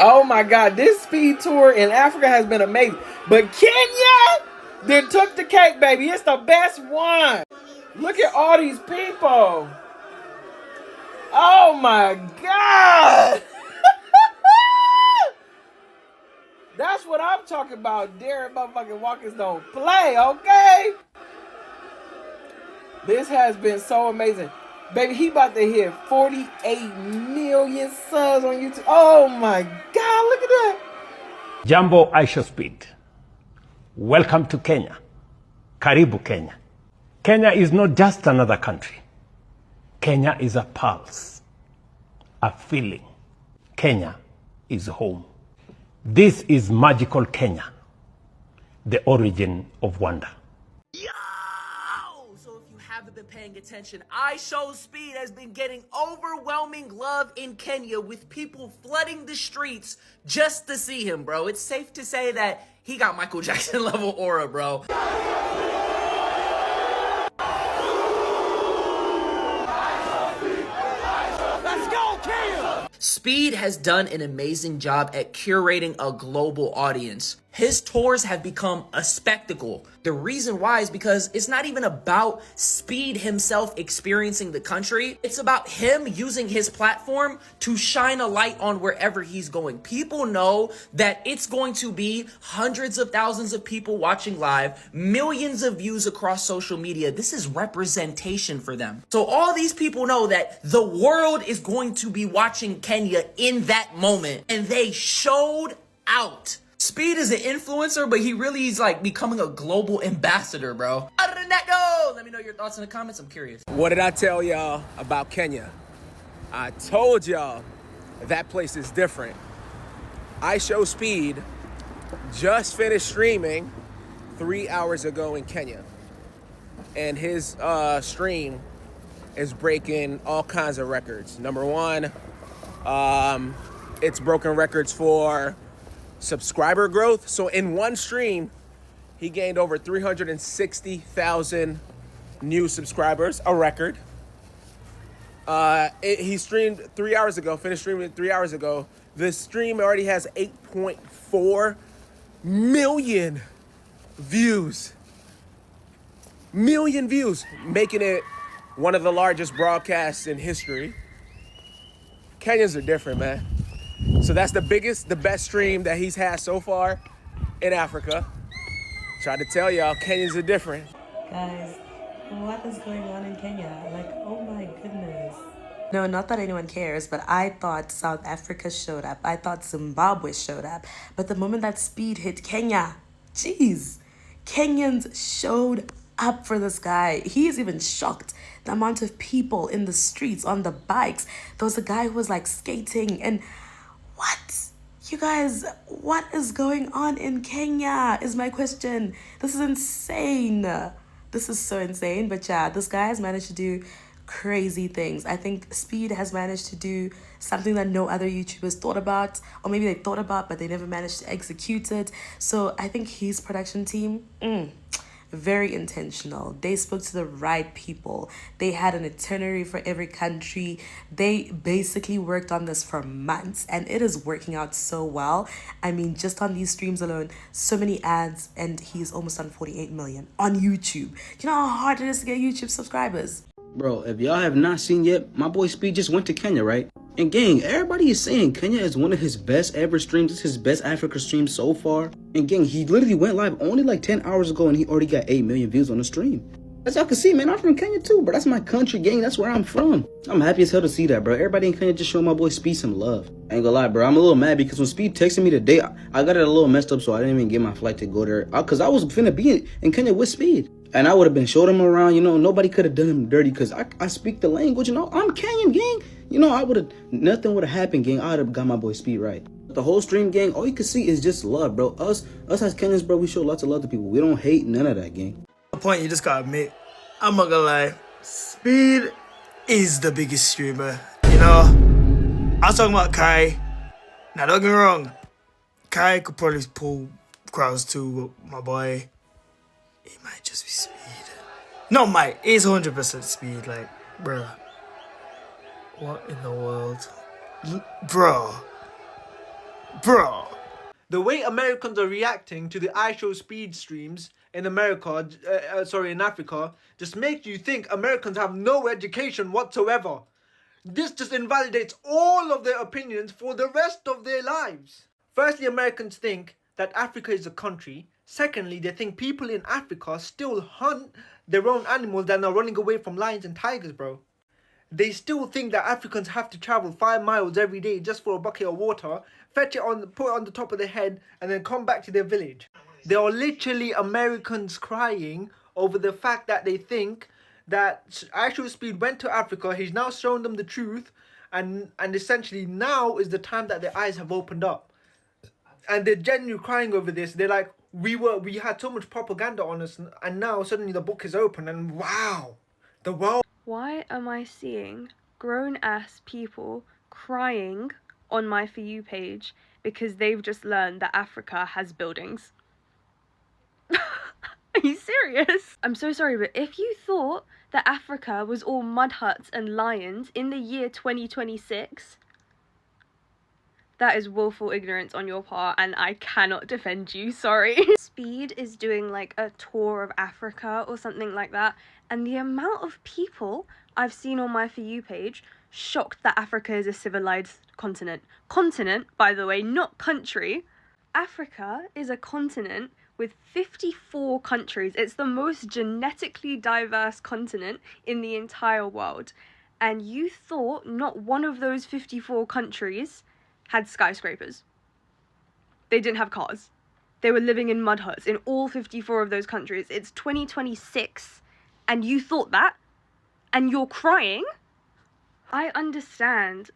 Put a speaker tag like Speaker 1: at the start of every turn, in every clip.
Speaker 1: Oh my God, this speed tour in Africa has been amazing. But Kenya then took the cake, baby. It's the best one. Look at all these people. Oh my God. That's what I'm talking about. Derek motherfucking Walkers don't play, okay? This has been so amazing. Baby, he about to hit 48 million subs on YouTube. Oh my God, look at that.
Speaker 2: Jambo Ishowspeed. Welcome to Kenya. Karibu Kenya. Kenya is not just another country. Kenya is a pulse, a feeling. Kenya is home. This is magical Kenya, the origin of wonder.
Speaker 3: Yo! So if you haven't been paying attention, ishowspeed has been getting overwhelming love in Kenya with people flooding the streets just to see him, bro. It's safe to say that he got Michael Jackson level aura, bro. Speed has done an amazing job at curating a global audience. His tours have become a spectacle. The reason why is because it's not even about Speed himself experiencing the country. It's about him using his platform to shine a light on wherever he's going. People know that it's going to be hundreds of thousands of people watching live, millions of views across social media. This is representation for them. So all these people know that the world is going to be watching Kenya in that moment, and they showed out. Speed is an influencer, but he really is like becoming a global ambassador, bro. Other than that, though, let me know your thoughts in the comments. I'm curious.
Speaker 4: What did I tell y'all about Kenya? I told y'all that place is different. ishowspeed just finished streaming 3 hours ago in Kenya. And his stream is breaking all kinds of records. Number one, it's broken records for subscriber growth. So in one stream, he gained over 360,000 new subscribers, a record. He streamed 3 hours ago, finished streaming 3 hours ago. This stream already has 8.4 million views. Million views, making it one of the largest broadcasts in history. Kenyans are different, man. So that's the biggest, the best stream that he's had so far in Africa. Tried to tell y'all, Kenyans are different.
Speaker 5: Guys, what is going on in Kenya? Like, oh my goodness. No, not that anyone cares, but I thought South Africa showed up. I thought Zimbabwe showed up. But the moment that Speed hit Kenya, geez, Kenyans showed up for this guy. He's even shocked the amount of people in the streets, on the bikes. There was a guy who was like skating and what? You guys, what is going on in Kenya is my question. This is insane. This is so insane. But yeah, this guy has managed to do crazy things. I think Speed has managed to do something that no other YouTubers thought about, or maybe they thought about, but they never managed to execute it. So I think his production team, very intentional. They spoke to the right people. They had an itinerary for every country. They basically worked on this for months, and it is working out so well. I mean, just on these streams alone, so many ads, and he's almost on 48 million on YouTube. You know how hard it is to get YouTube subscribers?
Speaker 6: Bro, if y'all have not seen yet, my boy Speed just went to Kenya, right? And gang, everybody is saying Kenya is one of his best ever streams. It's his best Africa stream so far. And gang, he literally went live only like 10 hours ago and he already got 8 million views on the stream. As y'all can see, man, I'm from Kenya too, bro. That's my country, gang. That's where I'm from. I'm happy as hell to see that, bro. Everybody in Kenya just showing my boy Speed some love. I ain't gonna lie, bro. I'm a little mad because when Speed texted me today, I got it a little messed up, so I didn't even get my flight to go there. Because I was finna be in Kenya with Speed. And I would have been showing him around, you know, nobody could have done him dirty because I speak the language, you know. I'm Kenyan, gang. You know, nothing would have happened, gang. I would have got my boy Speed right. The whole stream, gang, all you can see is just love, bro. Us as Kenyans, bro, we show lots of love to people. We don't hate none of that, gang.
Speaker 7: The point you just gotta admit, I'm not gonna lie, Speed is the biggest streamer. You know, I was talking about Kai. Now don't get me wrong, Kai could probably pull crowds too, but my boy, it might just be Speed. No, Mike, it's 100% Speed. Like, bro, what in the world, bro? Bro. The way Americans are reacting to the ishow.speed streams in America, in Africa, just makes you think Americans have no education whatsoever. This just invalidates all of their opinions for the rest of their lives. Firstly, Americans think that Africa is a country. Secondly, they think people in Africa still hunt their own animals that are running away from lions and tigers, bro. They still think that Africans have to travel 5 miles every day just for a bucket of water, fetch it on, put it on the top of their head, and then come back to their village. There are literally Americans crying over the fact that they think that ishow.speed went to Africa. He's now shown them the truth, and essentially now is the time that their eyes have opened up. And they're genuinely crying over this. They're like, we had so much propaganda on us, and now suddenly the book is open, and wow, the world.
Speaker 8: Why am I seeing grown-ass people crying on my For You page because they've just learned that Africa has buildings? Are you serious? I'm so sorry, but if you thought that Africa was all mud huts and lions in the year 2026, that is willful ignorance on your part, and I cannot defend you, sorry. Speed is doing like a tour of Africa or something like that, and the amount of people I've seen on my For You page shocked that Africa is a civilized continent. Continent, by the way, not country. Africa is a continent with 54 countries. It's the most genetically diverse continent in the entire world. And you thought not one of those 54 countries had skyscrapers. They didn't have cars. They were living in mud huts in all 54 of those countries. It's 2026 and you thought that? And you're crying? I understand.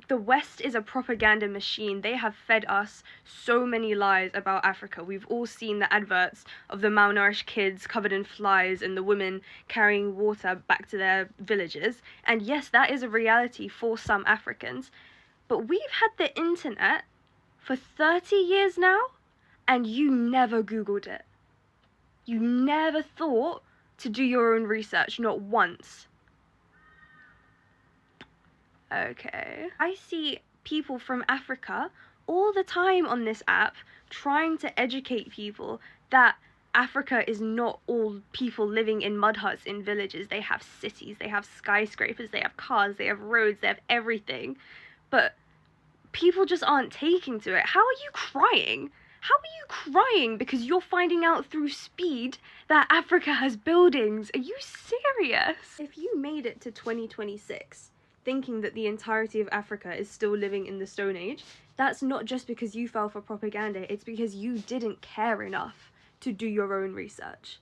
Speaker 8: The West is a propaganda machine. They have fed us so many lies about Africa. We've all seen the adverts of the malnourished kids covered in flies and the women carrying water back to their villages. And yes, that is a reality for some Africans. But we've had the internet for 30 years now, and you never Googled it. You never thought to do your own research, not once. Okay. I see people from Africa all the time on this app trying to educate people that Africa is not all people living in mud huts in villages. They have cities, they have skyscrapers, they have cars, they have roads, they have everything. But people just aren't taking to it. How are you crying? How are you crying because you're finding out through Speed that Africa has buildings? Are you serious? If you made it to 2026 thinking that the entirety of Africa is still living in the Stone Age, that's not just because you fell for propaganda, it's because you didn't care enough to do your own research.